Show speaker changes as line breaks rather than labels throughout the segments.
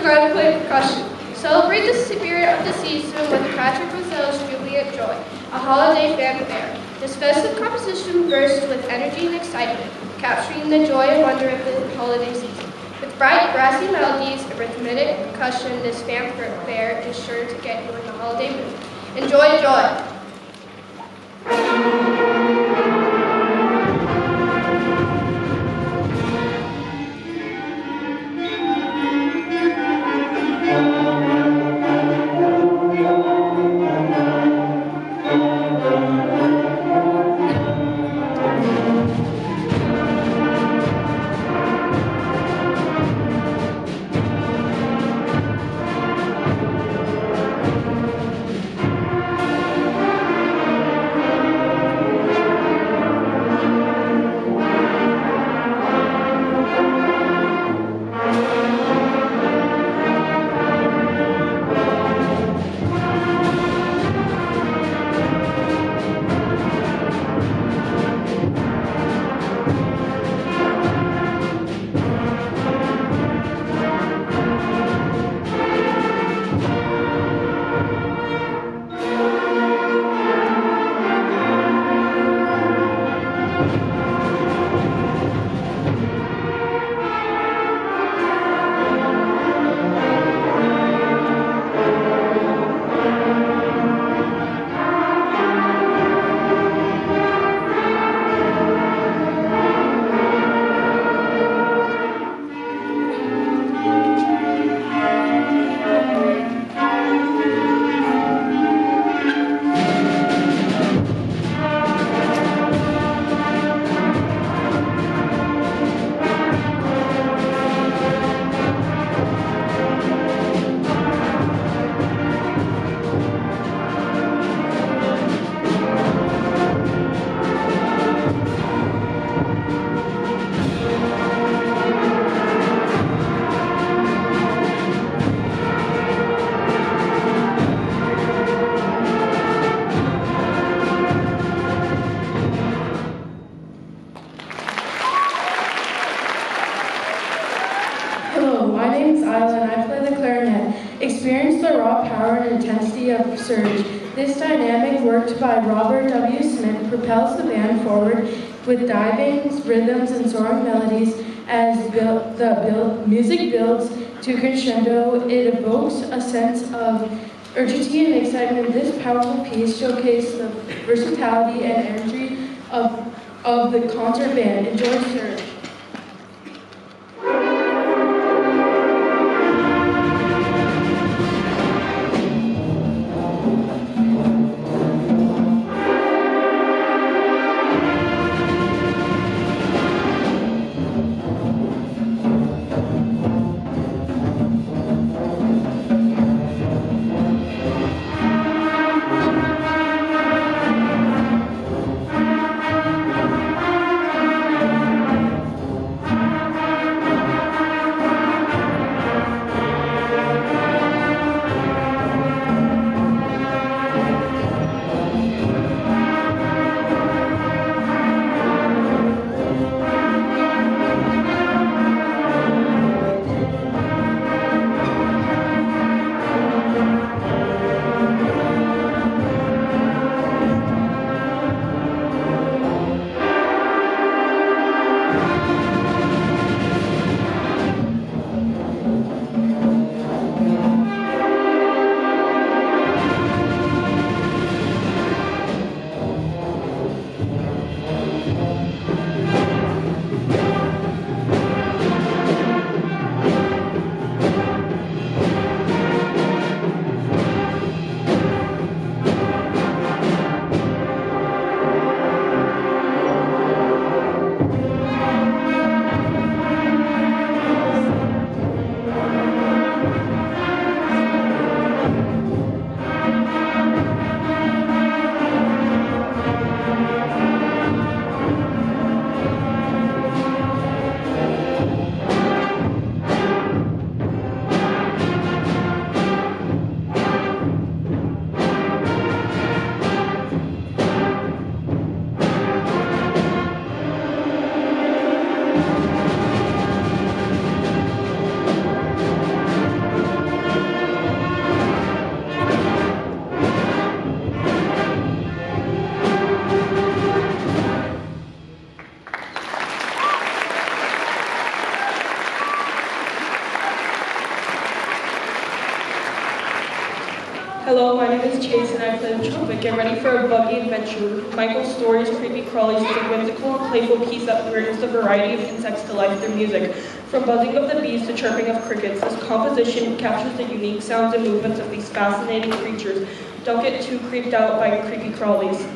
gonna play percussion. Celebrate the spirit of the season with Patrick Rozelle's Juliet Joy, a holiday fanfare. This festive composition bursts with energy and excitement, capturing the joy and wonder of the holiday season. With bright, brassy melodies and rhythmic percussion, this fanfare is sure to get you in the holiday mood. Enjoy joy!
Surge. This dynamic, worked by Robert W. Smith, propels the band forward with diving rhythms and soaring melodies. As the music builds to crescendo, it evokes a sense of urgency and excitement. This powerful piece showcases the versatility and energy of the concert band. Enjoy Surge.
Hello, my name is Chase and I play the trumpet. Get ready for a buggy adventure. Michael's stories, creepy crawlies, is a whimsical and playful piece that brings a variety of insects to life through music. From buzzing of the bees to chirping of crickets, this composition captures the unique sounds and movements of these fascinating creatures. Don't get too creeped out by creepy crawlies.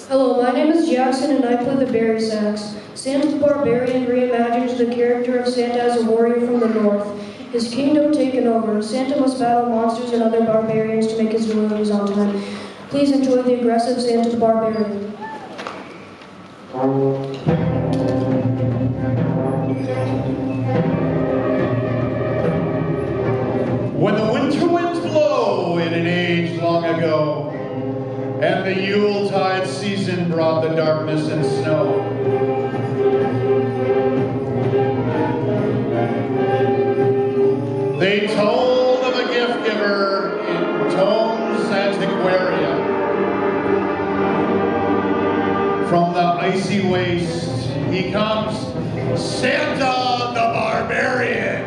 Hello, my name is Jackson and I play the bari sax. Santa the Barbarian reimagines the character of Santa as a warrior from the north. His kingdom taken over. Santa must battle monsters and other barbarians to make his deliveries on time. Please enjoy the aggressive Santa the Barbarian.
When the winter winds blow in an age long ago, and the Yuletide season brought the darkness and snow, they told of a gift giver in Tomes Antiquaria. From the icy waste, he comes, Santa the Barbarian.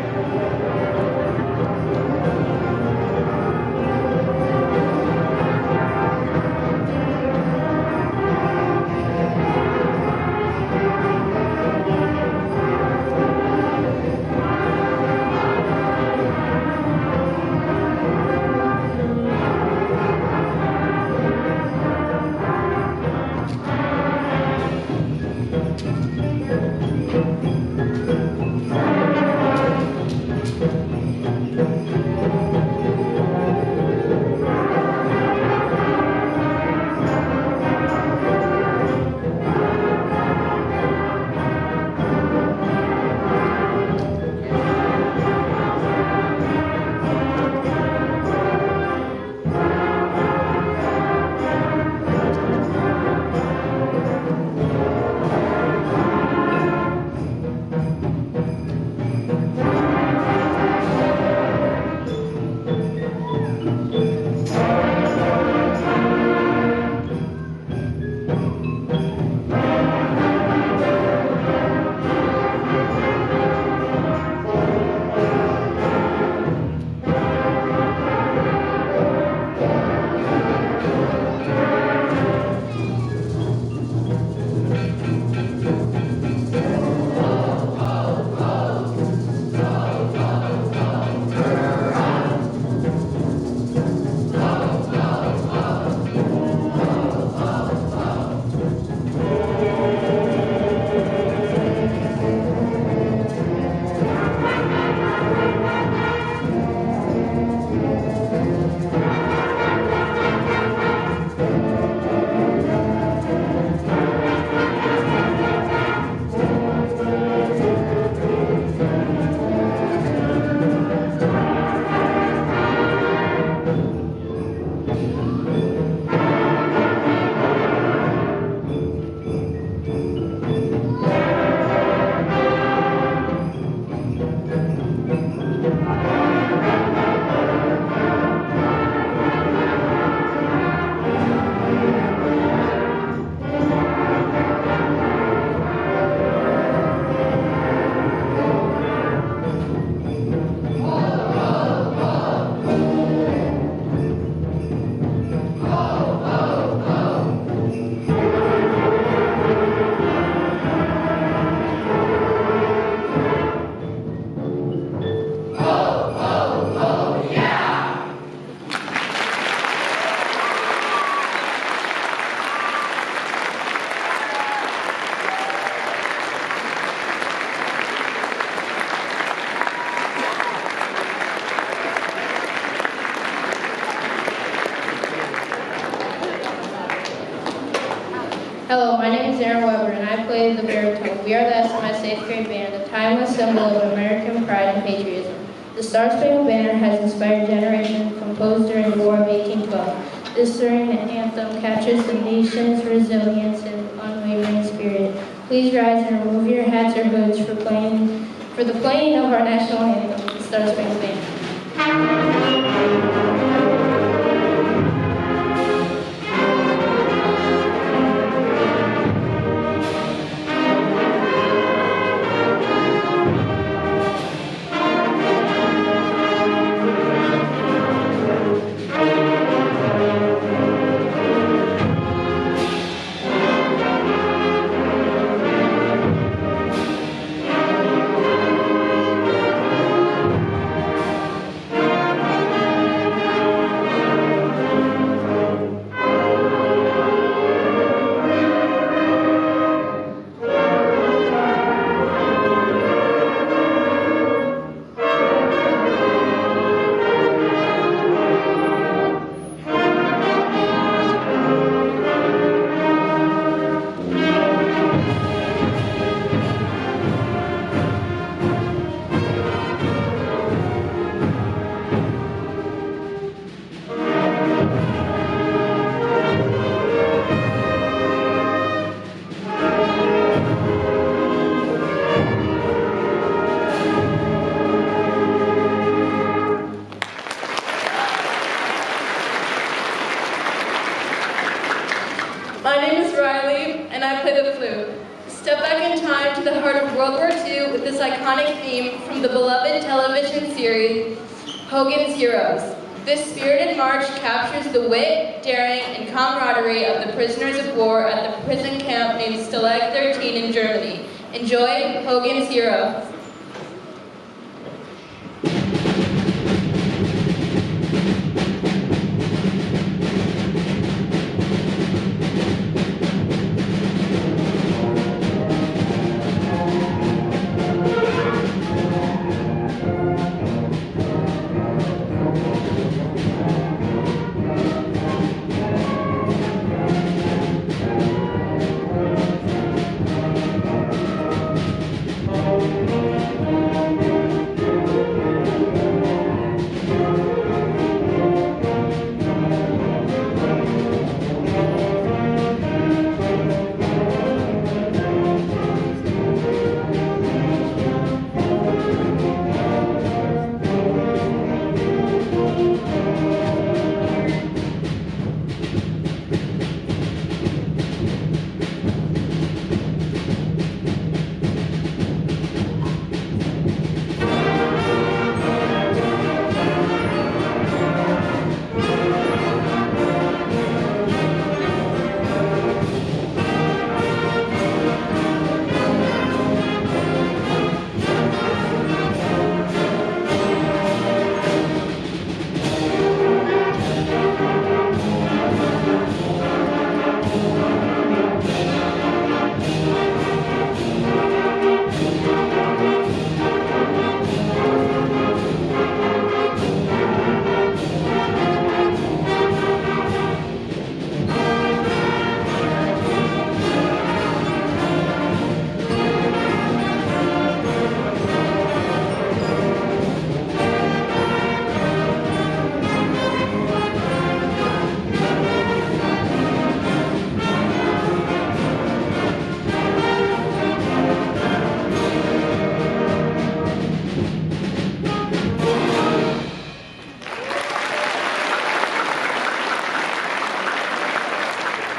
We are the SMS 8th grade band, a timeless symbol of American pride and patriotism. The Star-Spangled Banner has inspired generations composed during the War of 1812. This stirring anthem captures the nation's resilience and unwavering spirit. Please rise and remove your hats or hoods for the playing of our national anthem, the Star-Spangled Banner.
My name is Riley, and I play the flute. Step back in time to the heart of World War II with this iconic theme from the beloved television series, Hogan's Heroes. This spirited march captures the wit, daring, and camaraderie of the prisoners of war at the prison camp named Stalag 13 in Germany. Enjoy Hogan's Heroes.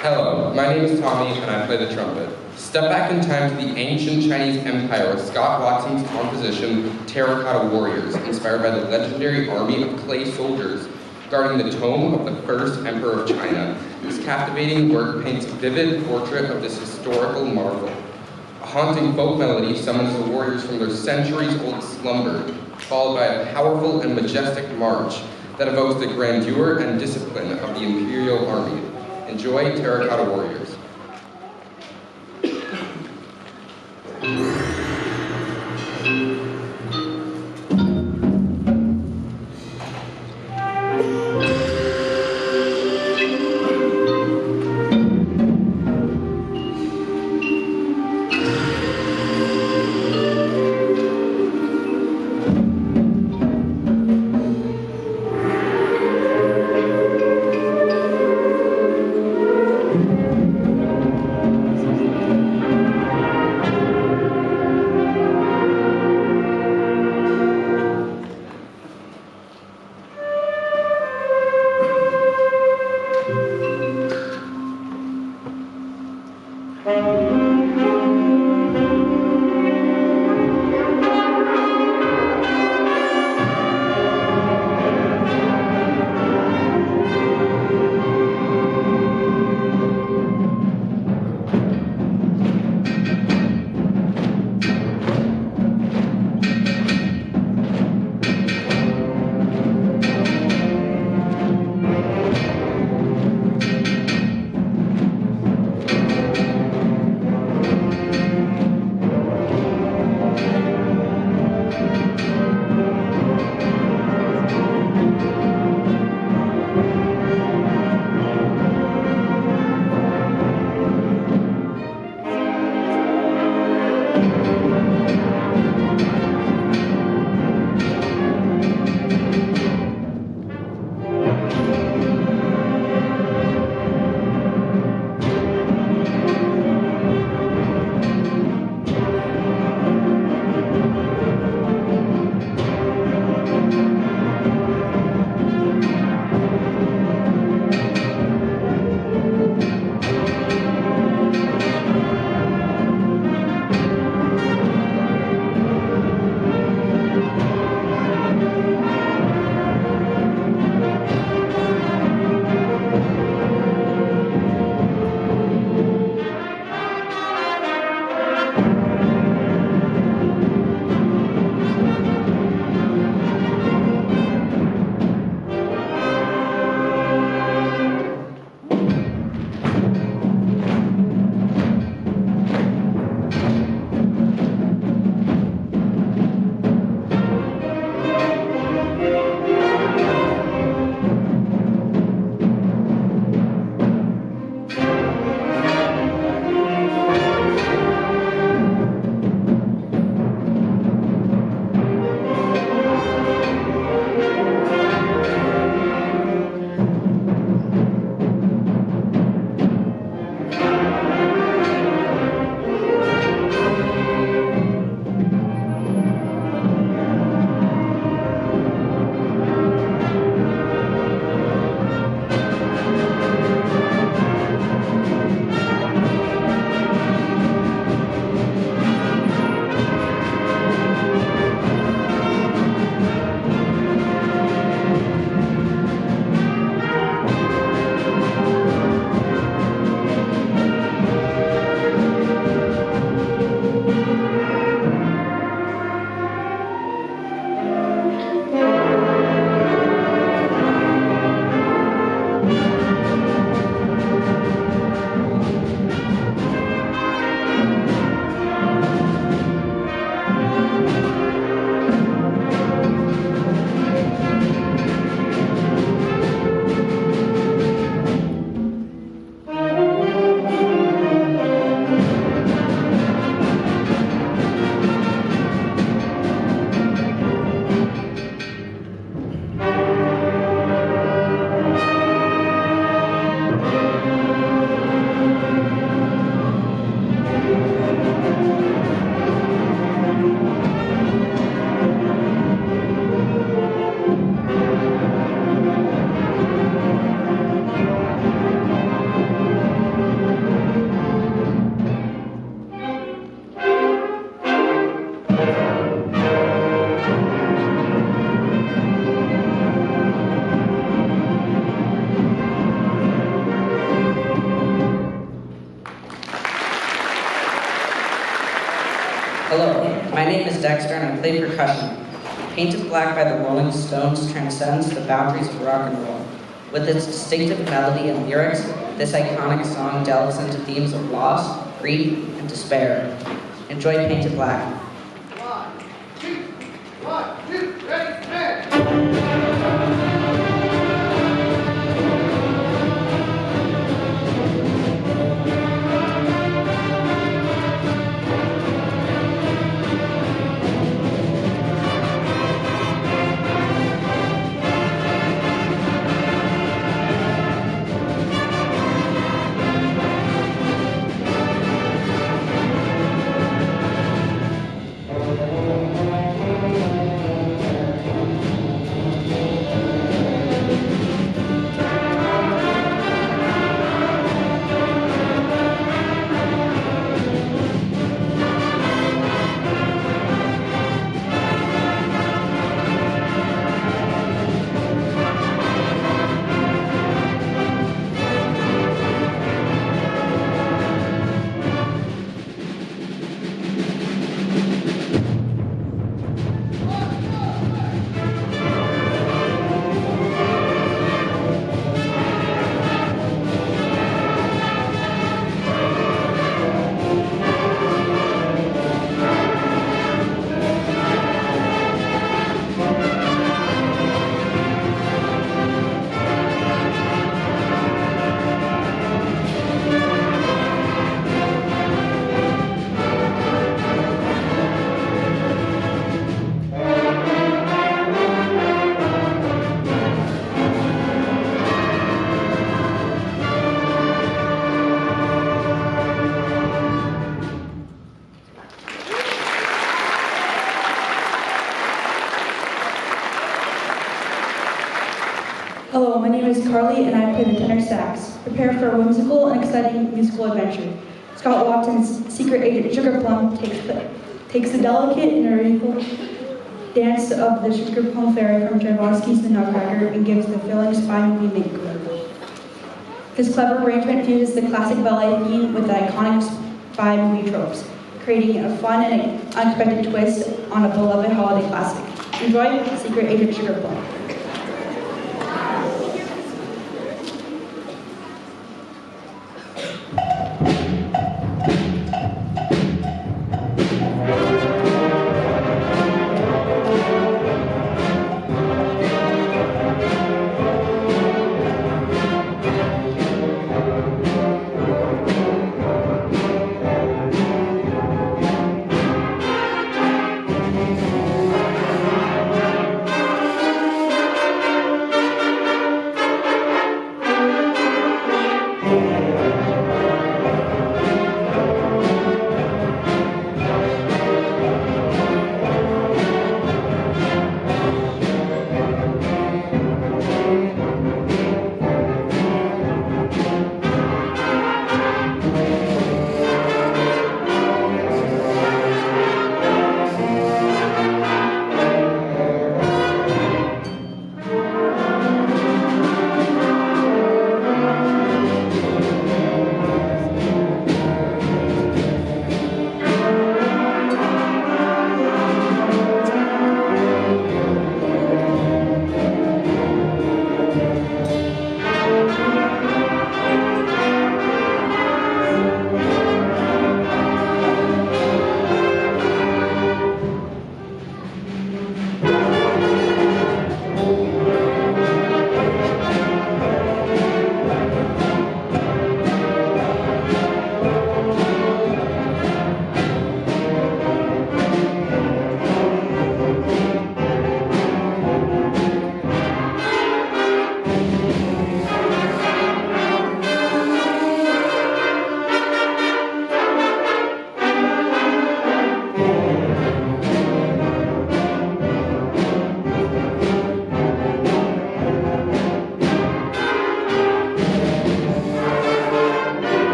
Hello, my name is Tommy and I play the trumpet. Step back in time to the ancient Chinese Empire with Scott Watson's composition Terracotta Warriors, inspired by the legendary army of clay soldiers guarding the tomb of the first emperor of China. This captivating work paints a vivid portrait of this historical marvel. A haunting folk melody summons the warriors from their centuries-old slumber, followed by a powerful and majestic march that evokes the grandeur and discipline of the imperial army. Enjoy Terracotta Warriors.
Hello, my name is Dexter and I play percussion. Painted Black by the Rolling Stones transcends the boundaries of rock and roll. With its distinctive melody and lyrics, this iconic song delves into themes of loss, grief, and despair. Enjoy Painted Black.
1, 2, ready, stand!
Hello, my name is Carly and I play the tenor sax. Prepare for a whimsical and exciting musical adventure. Scott Watson's secret agent Sugar Plum takes the delicate and ethereal dance of the Sugar Plum Fairy from Tchaikovsky's The Nutcracker and gives the filling spy movie makeover. This clever arrangement fuses the classic ballet theme with the iconic spy movie tropes, creating a fun and unexpected twist on a beloved holiday classic. Enjoy Secret Agent Sugar Plum.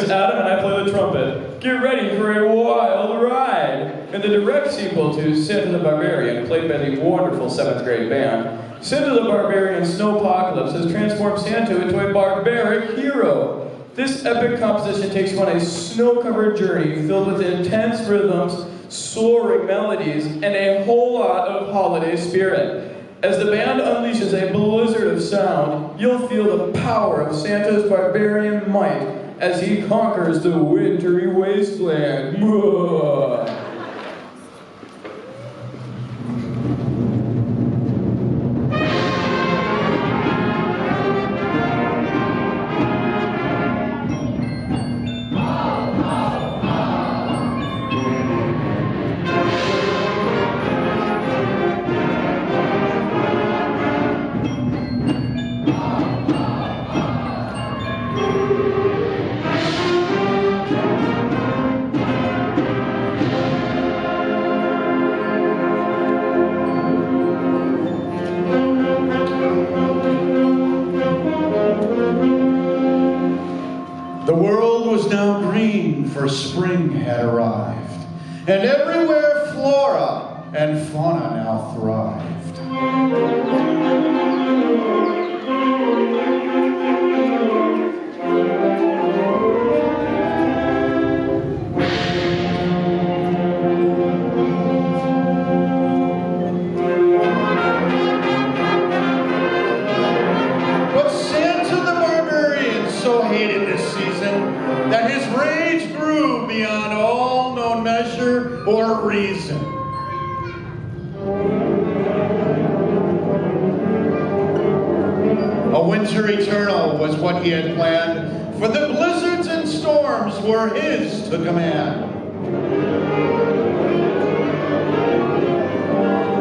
is Adam, and I play the trumpet. Get ready for a wild ride! In the direct sequel to Santa the Barbarian, played by the wonderful 7th grade band, Santa the Barbarian Snowpocalypse has transformed Santa into a barbaric hero. This epic composition takes you on a snow-covered journey filled with intense rhythms, soaring melodies, and a whole lot of holiday spirit. As the band unleashes a blizzard of sound, you'll feel the power of Santa's barbarian might as he conquers the wintry wasteland.
The world was now green, for spring had arrived, and everywhere flora and fauna now thrived. But Santa the Barbarian so hated this season that his rage grew beyond all known measure or reason. A winter eternal was what he had planned, for the blizzards and storms were his to command.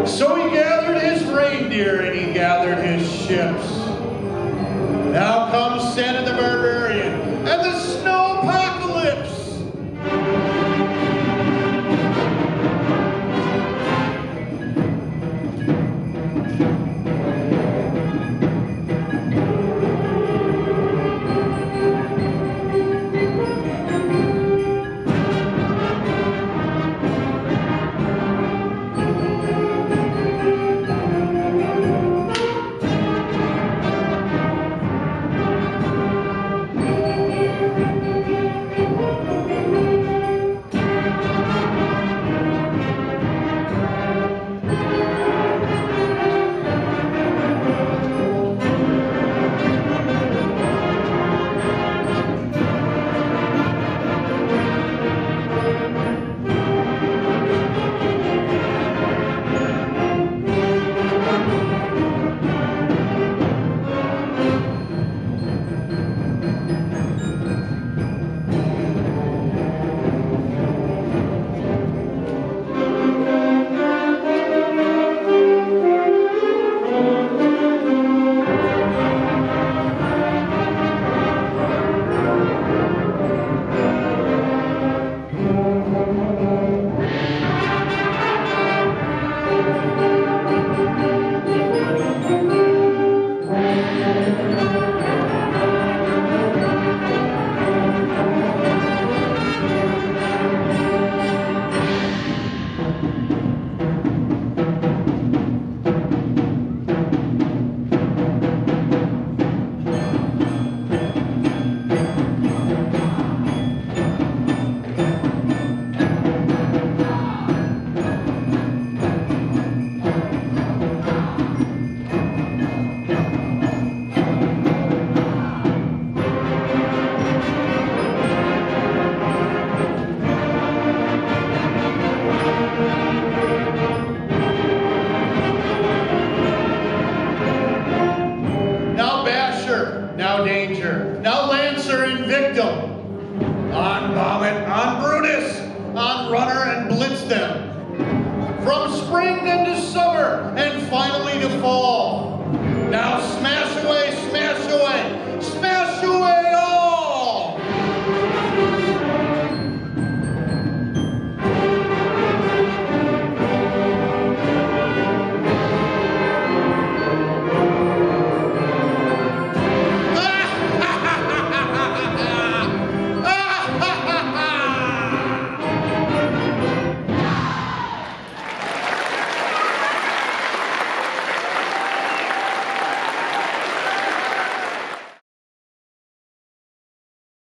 So he gathered his reindeer and he gathered his ships. Now comes Santa the Barbarian and the Snowpocalypse! Now Danger, now Lancer and Victim. On Vomit, on Brutus, on Runner and Blitz them. From spring then to summer, and finally to fall.